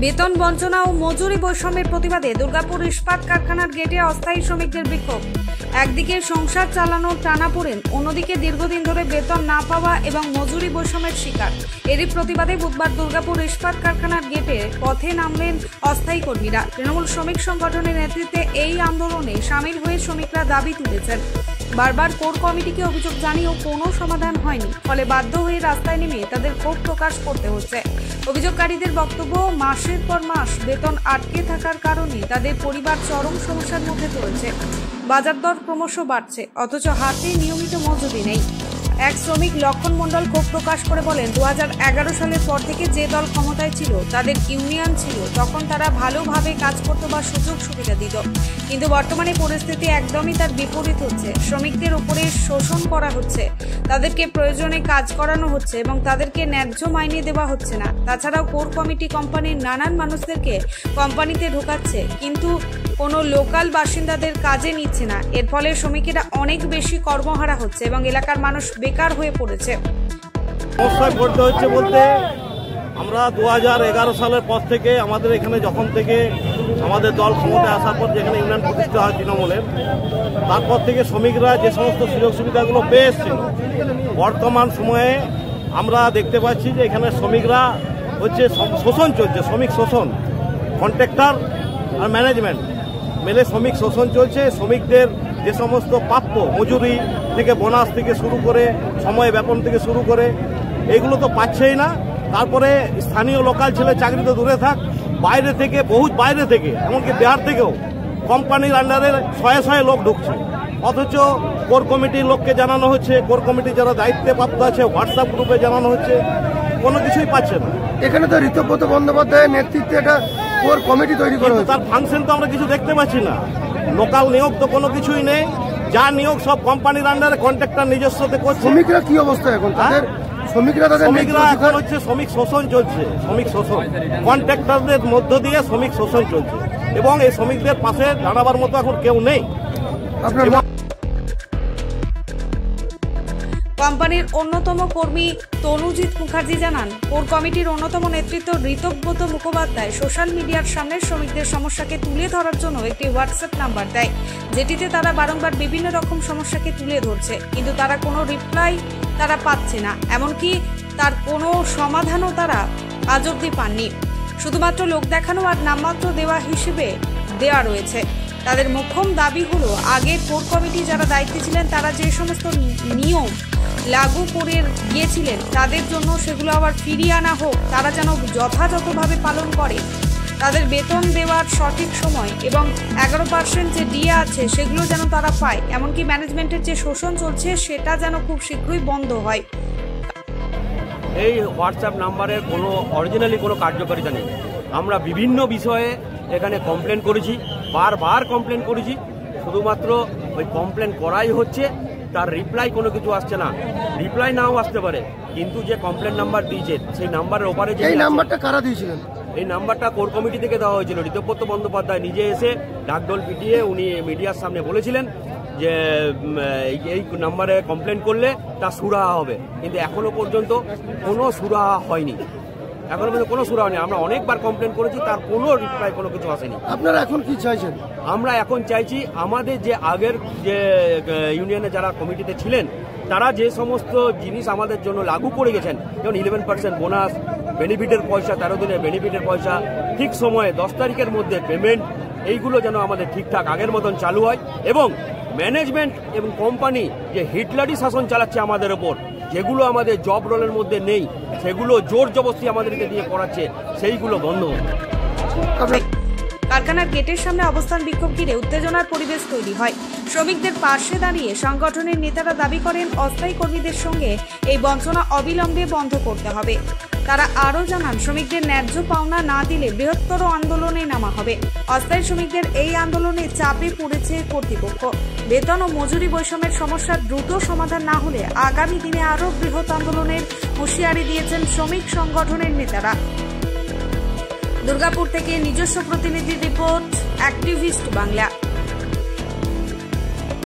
বেতন বঞ্চনা ও মজুরি বৈষম্যের প্রতিবাদে দুর্গাপুর ইস্পাত কারখানার গেটে অস্থায়ী শ্রমিকদের বিক্ষোভ। একদিকে সংসার চালানোর টানাপোড়েন, অন্যদিকে দীর্ঘদিন ধরে বেতন না পাওয়া এবং মজুরি বৈষম্যের শিকার। এরই প্রতিবাদে বুধবার দুর্গাপুর ইস্পাত কারখানার গেটে পথে নামলেন অস্থায়ী কর্মীরা। তৃণমূল শ্রমিক সংগঠনের নেতৃত্বে এই আন্দোলনে সামিল হয়ে শ্রমিকরা দাবি তুলেছেন। বারবার কোর কমিটিকে অভিযোগ জানিয়েও কোনো সমাধান হয়নি, ফলে বাধ্য হয়ে রাস্তায় নেমে তাদের ক্ষোভ প্রকাশ করতে হচ্ছে। অভিযোগকারীদের বক্তব্য, মাসের পর মাস বেতন আটকে থাকার কারণে তাদের পরিবার চরম সমস্যার মধ্যে পড়েছে। বাজার দর ক্রমশ বাড়ছে, অথচ হাতে নিয়মিত মজুরি নেই। এক শ্রমিক লক্ষণ মণ্ডল ক্ষোভ প্রকাশ করে বলেন, 2011 সালের পর থেকে যে দল ক্ষমতায় ছিল তাদের ইউনিয়ন ছিল, তখন তারা ভালোভাবে কাজ করত বা সুযোগ সুবিধা দিত। কিন্তু বর্তমানে পরিস্থিতি একদমই তার বিপরীত হচ্ছে। শ্রমিকদের উপরে শোষণ করা হচ্ছে, তাদেরকে প্রয়োজনে কাজ করানো হচ্ছে এবং তাদেরকে ন্যায্য মাইনে দেওয়া হচ্ছে না। তাছাড়াও কোর কমিটি কোম্পানির নানান মানুষদেরকে কোম্পানিতে ঢোকাচ্ছে, কিন্তু কোনো লোকাল বাসিন্দাদের কাজে নিচ্ছে না। এর ফলে শ্রমিকেরা অনেক বেশি কর্মহারা হচ্ছে এবং এলাকার মানুষ বেকার হয়ে পড়েছে। সমস্যায় পড়তে হচ্ছে বলতে, আমরা 2011 সালের পর থেকে আমাদের এখানে যখন থেকে আমাদের দল ক্ষমতায় আসার পর যেখানে ইউনিয়ন প্রতিষ্ঠা হয় তৃণমূলের, তারপর থেকে শ্রমিকরা যে সমস্ত সুযোগ সুবিধাগুলো পেয়ে এসছে, বর্তমান সময়ে আমরা দেখতে পাচ্ছি যে এখানে শ্রমিকরা হচ্ছে শোষণ চলছে, শ্রমিক শোষণ, কন্ট্রাক্টর আর ম্যানেজমেন্ট মেলে শ্রমিক শোষণ চলছে। শ্রমিকদের যে সমস্ত প্রাপ্য মজুরি থেকে বোনাস থেকে শুরু করে সময় বেতন থেকে শুরু করে এগুলো তো পাচ্ছেই না। তারপরে স্থানীয় লোকাল ছেলে চাকরি তো দূরে থাক, বাইরে থেকে বহু বাইরে থেকে এমনকি বিহার থেকেও কোম্পানির আন্ডারে শয়ে শয়ে লোক ঢুকছে, অথচ কোর কমিটির লোককে জানানো হচ্ছে, কোর কমিটির যারা দায়িত্বে প্রাপ্ত আছে হোয়াটসঅ্যাপ গ্রুপে জানানো হচ্ছে, কোনো কিছুই পাচ্ছে না। এখানে তো ঋতব্রত বন্দ্যোপাধ্যায়ের নেতৃত্বে একটা কোর কমিটি তৈরি করা হয়েছে, তার ফাংশন তো আমরা কিছু দেখতে পাচ্ছি না। লোকাল নিয়োগ তো কোনো কিছুই নেই, যা নিয়োগ সব কোম্পানির আন্ডারে কন্ট্রাক্টর নিজস্বতে করছে। শ্রমিকরা কি অবস্থা এখন? শ্রমিকরা এখন হচ্ছে শ্রমিক শোষণ চলছে, শ্রমিক শোষণ কন্ট্রাক্টরদের মধ্য দিয়ে শ্রমিক শোষণ চলছে এবং এই শ্রমিকদের পাশে দাঁড়াবার মতো এখন কেউ নেই। কোম্পানির অন্যতম কর্মী তনুজিৎ মুখার্জি জানান, কোর কমিটির অন্যতম নেতৃত্ব ঋতব্রত মুখোপাধ্যায় সোশ্যাল মিডিয়ার সামনে শ্রমিকদের সমস্যাকে তুলে ধরার জন্য একটি হোয়াটসঅ্যাপ নাম্বার দেয়, যেটিতে তারা বারংবার বিভিন্ন রকম সমস্যাকে তুলে ধরছে, কিন্তু তারা কোনো রিপ্লাই তারা পাচ্ছে না, এমনকি তার কোনো সমাধানও তারা আজ অবধি পাননি। শুধুমাত্র লোক দেখানো আর নামমাত্র দেওয়া হিসেবে দেওয়া রয়েছে। তাদের মোক্ষম দাবি হলো, আগের কোর কমিটি যারা দায়িত্বে ছিলেন তারা যে সমস্ত নিয়ম লাগু করে গিয়েছিলেন তাদের জন্য সেগুলো আবার ফিরিয়ে আনা হোক, তারা যেন যথাযথভাবে পালন করে। তাদের বেতন দেওয়ার সঠিক সময় এবং 11% যে ডিএ আছে সেগুলো যেন তারা পায়, এমনকি ম্যানেজমেন্টের যে শোষণ চলছে সেটা যেন খুব শীঘ্রই বন্ধ হয়। এই হোয়াটসঅ্যাপ নাম্বারের কোনো অরিজিনালি কোনো কার্যকারিতা নেই। আমরা বিভিন্ন বিষয়ে এখানে কমপ্লেন করেছি, বারবার কমপ্লেন করেছি, শুধুমাত্র ওই কমপ্লেন করাই হচ্ছে, তার রিপ্লাই কোনো কিছু আসছে না। রিপ্লাই নাও আসতে পারে, কিন্তু যে কমপ্লেন নাম্বার দিয়েছে সেই নাম্বারের ওপারে যে নাম্বারটা কারা দিয়েছিলেন? এই নাম্বারটা কোর কমিটি থেকে দেওয়া হয়েছিল। ঋতব্রত বন্দ্যোপাধ্যায় নিজে এসে ডাকডোল পিটিয়ে উনি মিডিয়ার সামনে বলেছিলেন যে এই নাম্বারে কমপ্লেন করলে তা সুরাহা হবে, কিন্তু এখনো পর্যন্ত কোনো সুরাহা হয়নি। এখনো পর্যন্ত কোনো সুরাহা নেই। আমরা অনেকবার কমপ্লেন করেছি, তার কোনো রিপ্লাই কোনো কিছু আসেনি। আপনারা এখন কি চাইছেন? আমরা এখন চাইছি আমাদের যে আগের যে ইউনিয়নে যারা কমিটিতে ছিলেন তারা যে সমস্ত জিনিস আমাদের জন্য লাগু করে গেছেন, যেমন 11% বোনাস, বেনিফিটের পয়সা, 13 দিনের বেনিফিটের পয়সা, ঠিক সময়ে 10 তারিখের মধ্যে পেমেন্ট, এইগুলো যেন আমাদের ঠিকঠাক আগের মতন চালু হয় এবং ম্যানেজমেন্ট এবং কোম্পানি যে হিটলারি শাসন চালাচ্ছে আমাদের ওপর, যেগুলো আমাদের জব রোলের মধ্যে নেই, সেগুলো জোর জবরদস্তি আমাদেরকে দিয়ে করাচ্ছে, সেইগুলো বন্ধ হবে। কারখানার গেটের সামনে অবস্থান বিক্ষোভ ঘিরে উত্তেজনার পরিবেশ তৈরি হয়। শ্রমিকদের পাশে দাঁড়িয়ে সংগঠনের নেতারা দাবি করেন, অস্থায়ী কর্মীদের সঙ্গে এই বঞ্চনা অবিলম্বে বন্ধ করতে হবে। তারা আরও জানান, শ্রমিকদের ন্যায্য পাওনা না দিলে বৃহত্তর আন্দোলনে নামা হবে। অস্থায়ী শ্রমিকদের এই আন্দোলনে চাপে পড়েছে কর্তৃপক্ষ। বেতন ও মজুরি বৈষম্যের সমস্যার দ্রুত সমাধান না হলে আগামী দিনে আরও বৃহৎ আন্দোলনের হুঁশিয়ারি দিয়েছেন শ্রমিক সংগঠনের নেতারা। দুর্গাপুর থেকে নিজস্ব প্রতিনিধি রিপোর্ট, অ্যাক্টিভিস্ট বাংলা।